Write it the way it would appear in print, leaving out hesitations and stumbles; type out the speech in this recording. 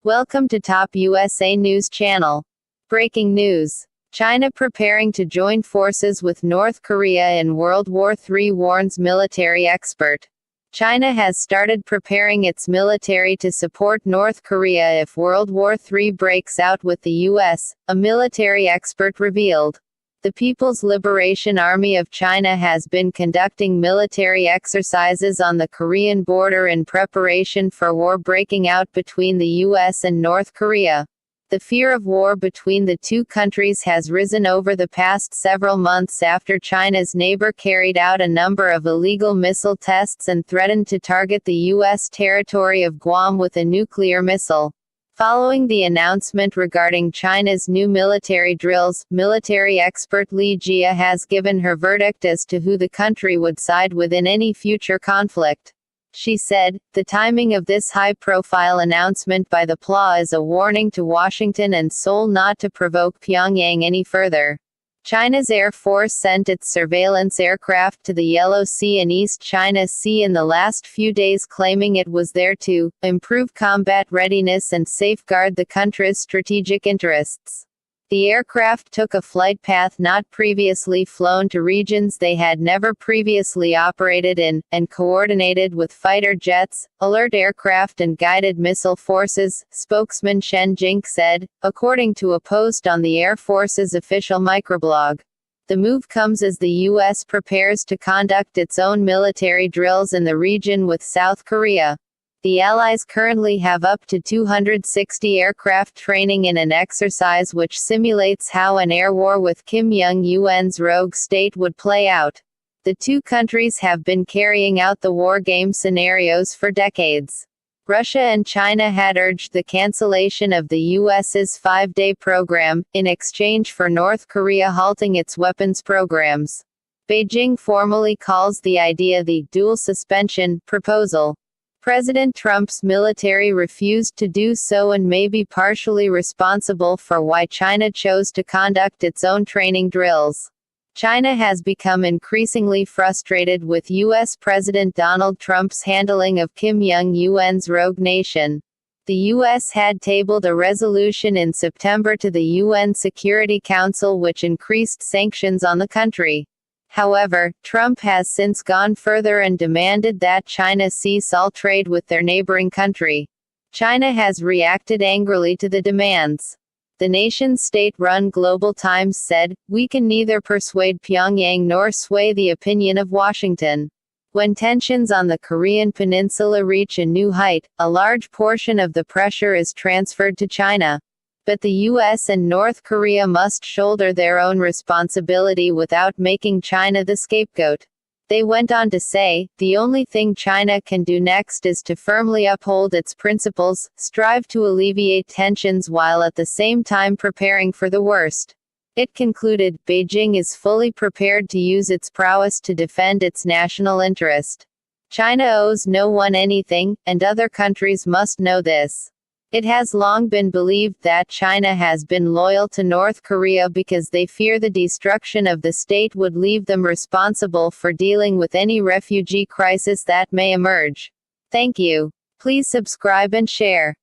Welcome to Top USA News Channel. Breaking news. China preparing to join forces with North Korea in World War III, warns military expert. China has started preparing its military to support North Korea if World War III breaks out with the U.S., a military expert revealed. The People's Liberation Army of China has been conducting military exercises on the Korean border in preparation for war breaking out between the U.S. and North Korea. The fear of war between the two countries has risen over the past several months after China's neighbor carried out a number of illegal missile tests and threatened to target the U.S. territory of Guam with a nuclear missile. Following the announcement regarding China's new military drills, military expert Li Jia has given her verdict as to who the country would side with in any future conflict. She said, "The timing of this high-profile announcement by the PLA is a warning to Washington and Seoul not to provoke Pyongyang any further." China's Air Force sent its surveillance aircraft to the Yellow Sea and East China Sea in the last few days, claiming it was there to improve combat readiness and safeguard the country's strategic interests. The aircraft took a flight path not previously flown to regions they had never previously operated in, and coordinated with fighter jets, alert aircraft and guided missile forces, spokesman Shen Jink said, according to a post on the Air Force's official microblog. The move comes as the U.S. prepares to conduct its own military drills in the region with South Korea. The Allies currently have up to 260 aircraft training in an exercise which simulates how an air war with Kim Jong-un's rogue state would play out. The two countries have been carrying out the war game scenarios for decades. Russia and China had urged the cancellation of the U.S.'s 5-day program, in exchange for North Korea halting its weapons programs. Beijing formally calls the idea the dual suspension proposal. President Trump's military refused to do so and may be partially responsible for why China chose to conduct its own training drills. China has become increasingly frustrated with U.S. President Donald Trump's handling of Kim Jong-un's rogue nation. The U.S. had tabled a resolution in September to the UN Security Council which increased sanctions on the country. However, Trump has since gone further and demanded that China cease all trade with their neighboring country. China has reacted angrily to the demands. The nation's state-run Global Times said, "We can neither persuade Pyongyang nor sway the opinion of Washington." When tensions on the Korean peninsula reach a new height, a large portion of the pressure is transferred to China. But the U.S. and North Korea must shoulder their own responsibility without making China the scapegoat. They went on to say, "The only thing China can do next is to firmly uphold its principles, strive to alleviate tensions while at the same time preparing for the worst." It concluded, "Beijing is fully prepared to use its prowess to defend its national interest. China owes no one anything, and other countries must know this." It has long been believed that China has been loyal to North Korea because they fear the destruction of the state would leave them responsible for dealing with any refugee crisis that may emerge. Thank you. Please subscribe and share.